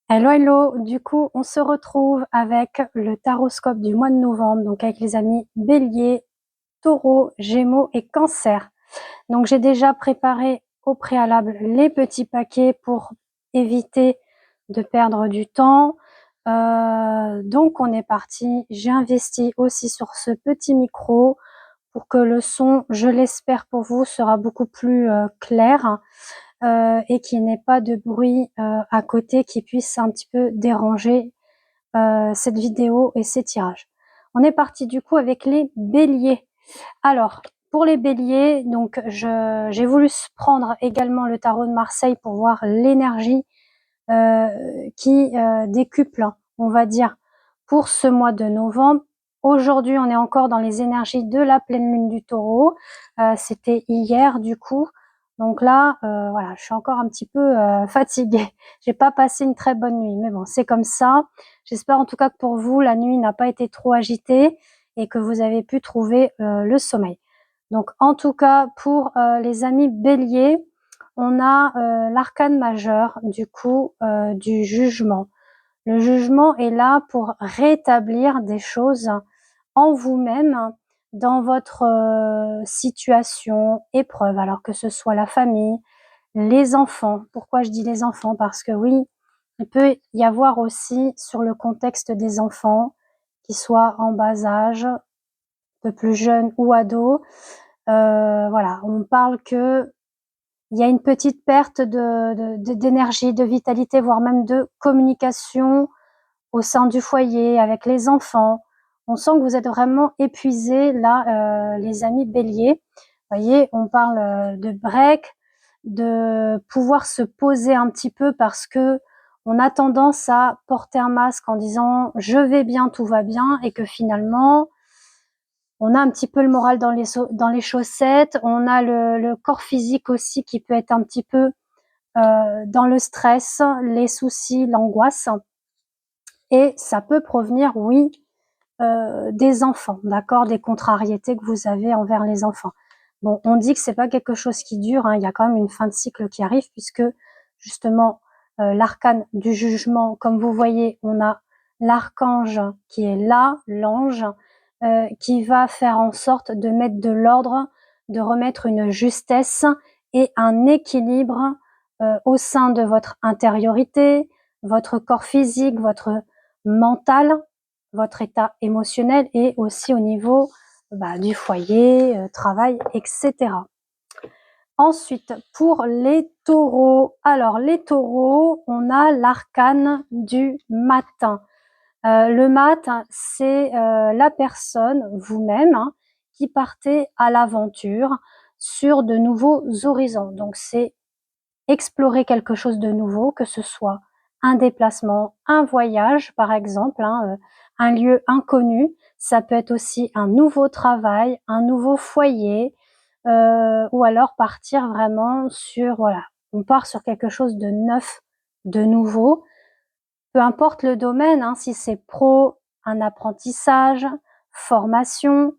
Hello, hello! Du coup, on se retrouve avec le taroscope du mois de novembre, donc avec les amis Bélier, Taureau, Gémeaux et Cancer. Donc, j'ai déjà préparé au préalable les petits paquets pour éviter de perdre du temps. Donc, on est parti. J'ai investi aussi sur ce petit micro pour que le son, je l'espère pour vous, sera beaucoup plus clair. Et qu'il n'y ait pas de bruit à côté qui puisse un petit peu déranger cette vidéo et ces tirages. On est parti du coup avec les béliers. Alors, pour les béliers, donc j'ai voulu prendre également le tarot de Marseille pour voir l'énergie qui décuple, on va dire, pour ce mois de novembre. Aujourd'hui, on est encore dans les énergies de la pleine lune du taureau. C'était hier du coup. Donc là, voilà, je suis encore un petit peu fatiguée. J'ai pas passé une très bonne nuit, mais bon, c'est comme ça. J'espère en tout cas que pour vous, la nuit n'a pas été trop agitée et que vous avez pu trouver le sommeil. Donc en tout cas, pour les amis béliers, on a l'arcane majeur du coup du jugement. Le jugement est là pour rétablir des choses en vous-même, dans votre situation, épreuve, alors que ce soit la famille, les enfants. Pourquoi je dis les enfants? Parce que oui, il peut y avoir aussi sur le contexte des enfants, qui soient en bas âge, un peu plus jeunes ou ados. Voilà, on parle que il y a une petite perte d'énergie, de vitalité, voire même de communication au sein du foyer, avec les enfants. On sent que vous êtes vraiment épuisés, là, les amis béliers. Vous voyez, on parle de break, de pouvoir se poser un petit peu parce que on a tendance à porter un masque en disant « je vais bien, tout va bien » et que finalement, on a un petit peu le moral dans les chaussettes, on a le corps physique aussi qui peut être un petit peu dans le stress, les soucis, l'angoisse. Et ça peut provenir, oui, des enfants, d'accord, des contrariétés que vous avez envers les enfants. Bon, on dit que c'est pas quelque chose qui dure, hein, il y a quand même une fin de cycle qui arrive puisque justement l'arcane du jugement, comme vous voyez, on a l'archange qui est là, l'ange, qui va faire en sorte de mettre de l'ordre, de remettre une justesse et un équilibre au sein de votre intériorité, votre corps physique, votre mental, votre état émotionnel et aussi au niveau du foyer, travail, etc. Ensuite, pour les taureaux. Alors, les taureaux, on a l'arcane du matin. Le mat, c'est la personne, vous-même, hein, qui partez à l'aventure sur de nouveaux horizons. Donc, c'est explorer quelque chose de nouveau, que ce soit un déplacement, un voyage, par exemple, hein, un lieu inconnu. Ça peut être aussi un nouveau travail, un nouveau foyer, ou alors partir vraiment sur, voilà, on part sur quelque chose de neuf, de nouveau. Peu importe le domaine, hein, si c'est pro, un apprentissage, formation,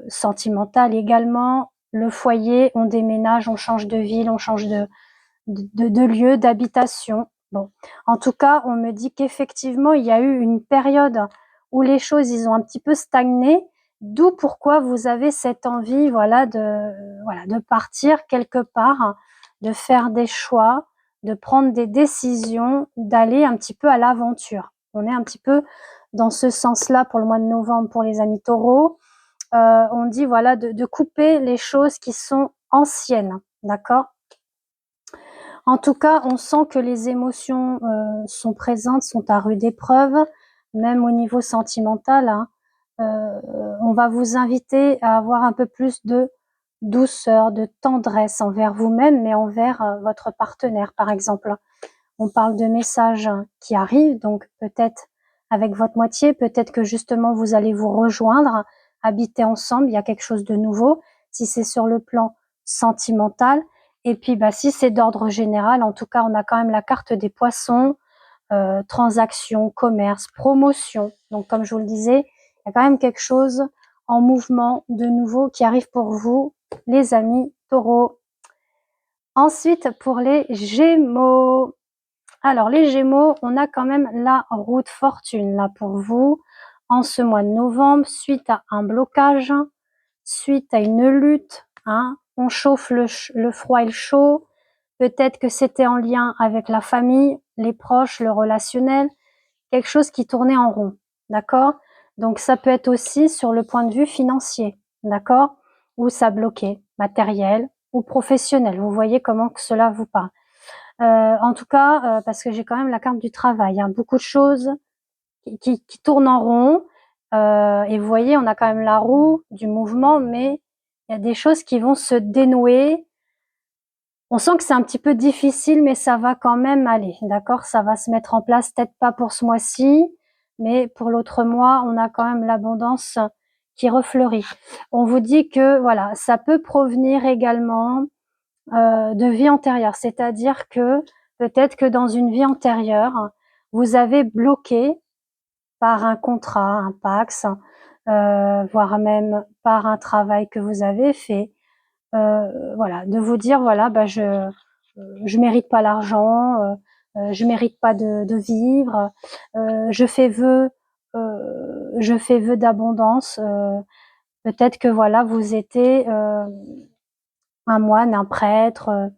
sentimental également, le foyer, on déménage, on change de ville, on change de lieu d'habitation. Bon, en tout cas, on me dit qu'effectivement, il y a eu une période où les choses, ils ont un petit peu stagné, d'où pourquoi vous avez cette envie, voilà, de partir quelque part, de faire des choix, de prendre des décisions, d'aller un petit peu à l'aventure. On est un petit peu dans ce sens-là pour le mois de novembre pour les amis taureaux. On dit voilà de couper les choses qui sont anciennes, d'accord? En tout cas, on sent que les émotions sont présentes, sont à rude épreuve, même au niveau sentimental, hein. On va vous inviter à avoir un peu plus de douceur, de tendresse envers vous-même, mais envers votre partenaire, par exemple. On parle de messages qui arrivent, donc peut-être avec votre moitié, peut-être que justement vous allez vous rejoindre, habiter ensemble, il y a quelque chose de nouveau, si c'est sur le plan sentimental. Et puis si c'est d'ordre général, en tout cas on a quand même la carte des poissons, transactions, commerce, promotion. Donc comme je vous le disais, il y a quand même quelque chose en mouvement de nouveau qui arrive pour vous, les amis taureaux. Ensuite, pour les gémeaux. Alors les Gémeaux, on a quand même la roue de fortune là pour vous en ce mois de novembre, suite à un blocage, suite à une lutte, hein. On chauffe le froid et le chaud. Peut-être que c'était en lien avec la famille, les proches, le relationnel, quelque chose qui tournait en rond, d'accord? Donc ça peut être aussi sur le point de vue financier, d'accord? Où ça bloquait, matériel ou professionnel. Vous voyez comment que cela vous parle. En tout cas, parce que j'ai quand même la carte du travail, hein, beaucoup de choses qui tournent en rond. Et vous voyez, on a quand même la roue du mouvement, mais il y a des choses qui vont se dénouer. On sent que c'est un petit peu difficile, mais ça va quand même aller, d'accord? Ça va se mettre en place, peut-être pas pour ce mois-ci, mais pour l'autre mois, on a quand même l'abondance qui refleurit. On vous dit que voilà, ça peut provenir également de vie antérieure, c'est-à-dire que peut-être que dans une vie antérieure, vous avez bloqué par un contrat, un Pacs, voire même par un travail que vous avez fait, voilà, de vous dire voilà, bah je mérite pas l'argent, je mérite pas de vivre, je fais vœu d'abondance. Peut-être que voilà, vous étiez un moine, un prêtre,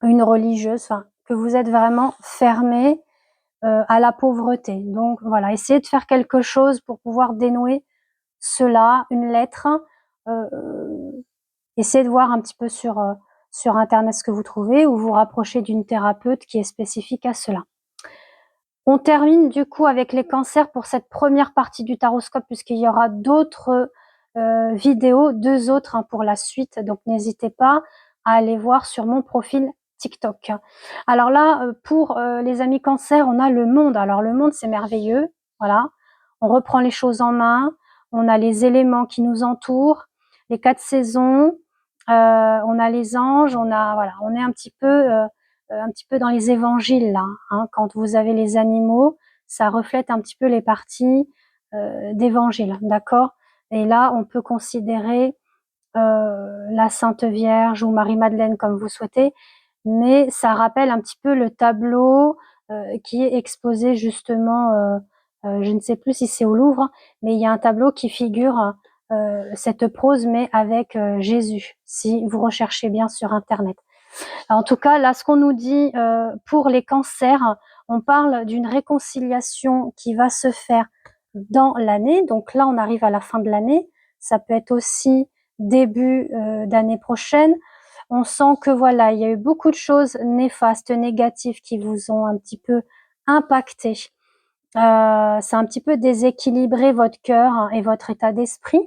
une religieuse, enfin que vous êtes vraiment fermé à la pauvreté. Donc voilà, essayez de faire quelque chose pour pouvoir dénouer cela, une lettre. Euh, Essayez de voir un petit peu sur Internet ce que vous trouvez ou vous rapprocher d'une thérapeute qui est spécifique à cela. On termine du coup avec les cancers pour cette première partie du taroscope puisqu'il y aura d'autres vidéos, 2 autres hein, pour la suite. Donc n'hésitez pas à aller voir sur mon profil TikTok. Alors là, pour les amis cancers, on a le monde. Alors le monde, c'est merveilleux. Voilà, on reprend les choses en main. On a les éléments qui nous entourent, les 4 saisons. On a les anges. On a voilà, on est un petit peu dans les évangiles là. Hein, quand vous avez les animaux, ça reflète un petit peu les parties d'évangile, d'accord? Et là, on peut considérer la Sainte Vierge ou Marie-Madeleine comme vous souhaitez, mais ça rappelle un petit peu le tableau qui est exposé justement, je ne sais plus si c'est au Louvre, mais il y a un tableau qui figure cette prose, mais avec Jésus, si vous recherchez bien sur Internet. En tout cas, là, ce qu'on nous dit pour les cancers, on parle d'une réconciliation qui va se faire dans l'année. Donc là, on arrive à la fin de l'année. Ça peut être aussi début d'année prochaine. On sent que voilà, il y a eu beaucoup de choses néfastes, négatives qui vous ont un petit peu impacté. C'est un petit peu déséquilibré votre cœur hein, et votre état d'esprit.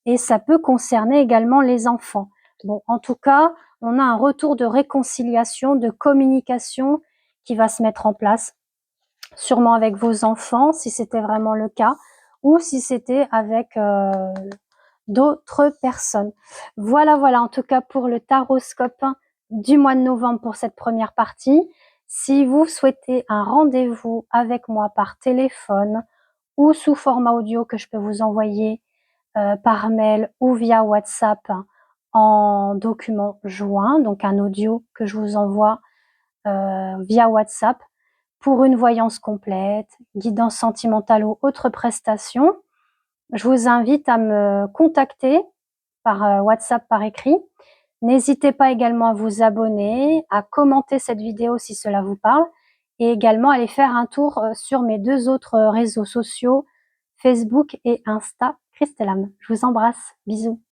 Et ça peut concerner également les enfants. Bon, en tout cas, on a un retour de réconciliation, de communication qui va se mettre en place, sûrement avec vos enfants, si c'était vraiment le cas, ou si c'était avec d'autres personnes. Voilà, voilà, en tout cas pour le taroscope du mois de novembre pour cette première partie. Si vous souhaitez un rendez-vous avec moi par téléphone ou sous format audio que je peux vous envoyer par mail ou via WhatsApp en document joint, donc un audio que je vous envoie via WhatsApp pour une voyance complète, guidance sentimentale ou autre prestation. Je vous invite à me contacter par WhatsApp par écrit. N'hésitez pas également à vous abonner, à commenter cette vidéo si cela vous parle et également à aller faire un tour sur mes 2 autres réseaux sociaux, Facebook et Insta, Christelam. Je vous embrasse. Bisous.